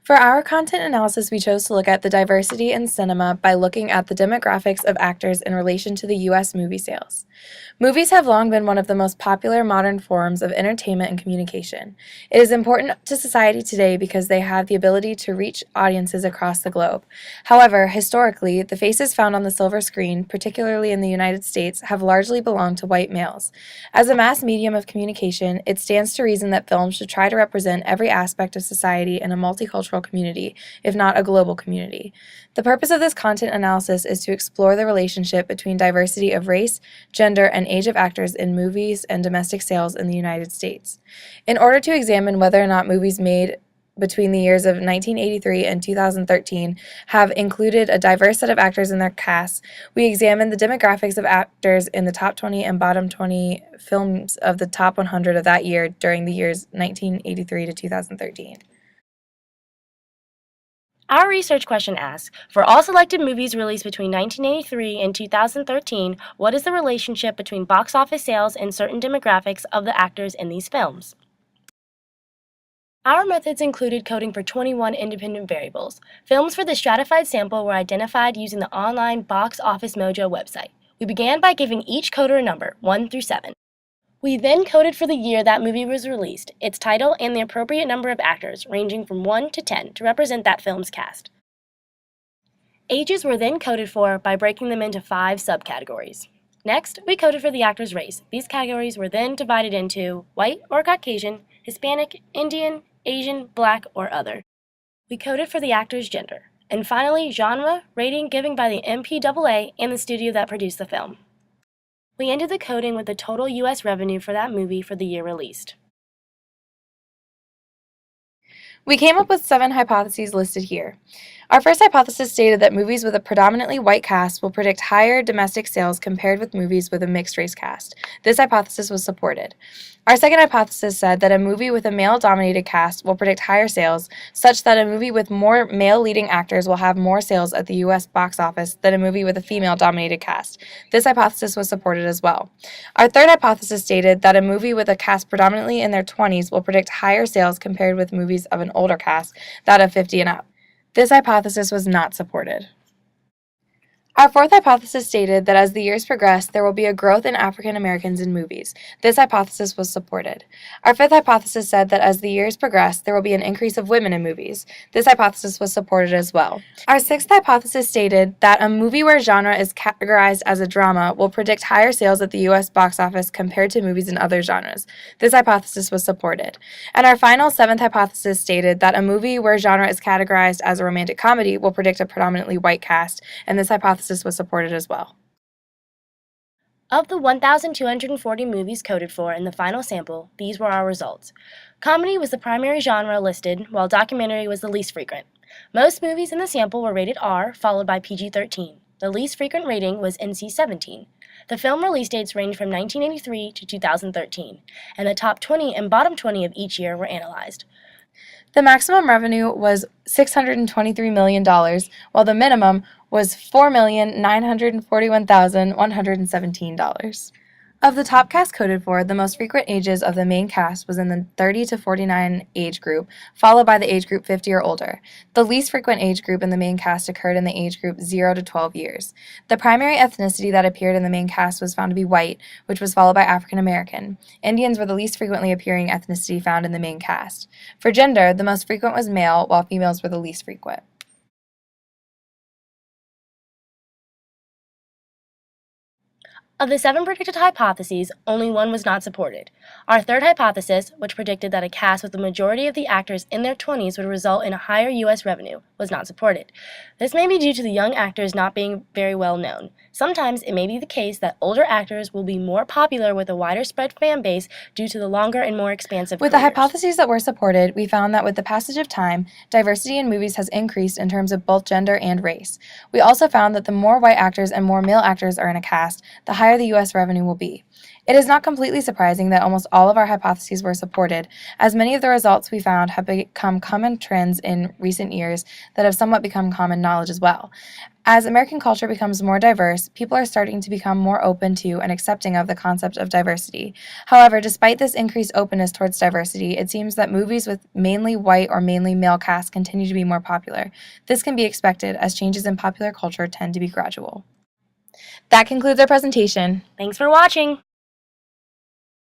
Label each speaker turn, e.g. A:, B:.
A: For our content analysis, we chose to look at the diversity in cinema by looking at the demographics of actors in relation to the U.S. movie sales. Movies have long been one of the most popular modern forms of entertainment and communication. It is important to society today because they have the ability to reach audiences across the globe. However, historically, the faces found on the silver screen, particularly in the United States, have largely belonged to white males. As a mass medium of communication, it stands to reason that films should try to represent every aspect of society in a multicultural community, if not a global community. The purpose of this content analysis is to explore the relationship between diversity of race, gender, and age of actors in movies and domestic sales in the United States. In order to examine whether or not movies made between the years of 1983 and 2013 have included a diverse set of actors in their casts, we examined the demographics of actors in the top 20 and bottom 20 films of the top 100 of that year during the years 1983 to 2013.
B: Our research question asks, for all selected movies released between 1983 and 2013, what is the relationship between box office sales and certain demographics of the actors in these films? Our methods included coding for 21 independent variables. Films for the stratified sample were identified using the online Box Office Mojo website. We began by giving each coder a number, 1 through 7. We then coded for the year that movie was released, its title, and the appropriate number of actors, ranging from 1 to 10, to represent that film's cast. Ages were then coded for by breaking them into 5 subcategories. Next, we coded for the actor's race. These categories were then divided into white or Caucasian, Hispanic, Indian, Asian, Black, or other. We coded for the actor's gender. And finally, genre, rating given by the MPAA and the studio that produced the film. We ended the coding with the total U.S. revenue for that movie for the year released.
A: We came up with 7 hypotheses listed here. Our first hypothesis stated that movies with a predominantly white cast will predict higher domestic sales compared with movies with a mixed-race cast. This hypothesis was supported. Our second hypothesis said that a movie with a male-dominated cast will predict higher sales, such that a movie with more male leading actors will have more sales at the U.S. box office than a movie with a female-dominated cast. This hypothesis was supported as well. Our third hypothesis stated that a movie with a cast predominantly in their 20s will predict higher sales compared with movies of an older cast, that of 50 and up. This hypothesis was not supported. Our fourth hypothesis stated that as the years progress, there will be a growth in African Americans in movies. This hypothesis was supported. Our fifth hypothesis said that as the years progress, there will be an increase of women in movies. This hypothesis was supported as well. Our sixth hypothesis stated that a movie where genre is categorized as a drama will predict higher sales at the U.S. box office compared to movies in other genres. This hypothesis was supported. And our final seventh hypothesis stated that a movie where genre is categorized as a romantic comedy will predict a predominantly white cast, and this hypothesis was supported as well.
B: Of the 1,240 movies coded for in the final sample, these were our results. Comedy was the primary genre listed, while documentary was the least frequent. Most movies in the sample were rated R, followed by PG-13. The least frequent rating was NC-17. The film release dates range from 1983 to 2013, and the top 20 and bottom 20 of each year were analyzed.
A: The maximum revenue was $623 million, while the minimum was $4,941,117. Of the top cast coded for, the most frequent ages of the main cast was in the 30 to 49 age group, followed by the age group 50 or older. The least frequent age group in the main cast occurred in the age group 0 to 12 years. The primary ethnicity that appeared in the main cast was found to be white, which was followed by African American. Indians were the least frequently appearing ethnicity found in the main cast. For gender, the most frequent was male, while females were the least frequent.
B: Of the 7 predicted hypotheses, only one was not supported. Our third hypothesis, which predicted that a cast with the majority of the actors in their 20s would result in a higher U.S. revenue, was not supported. This may be due to the young actors not being very well known. Sometimes it may be the case that older actors will be more popular with a wider spread fan base due to the longer and more expansive
A: With
B: careers.
A: the hypotheses that were supported, we found that with the passage of time, diversity in movies has increased in terms of both gender and race. We also found that the more white actors and more male actors are in a cast, the higher the U.S. revenue will be. It is not completely surprising that almost all of our hypotheses were supported, as many of the results we found have become common trends in recent years that have somewhat become common knowledge as well. As American culture becomes more diverse, people are starting to become more open to and accepting of the concept of diversity. However, despite this increased openness towards diversity, it seems that movies with mainly white or mainly male casts continue to be more popular. This can be expected, as changes in popular culture tend to be gradual. That concludes our presentation.
B: Thanks for watching!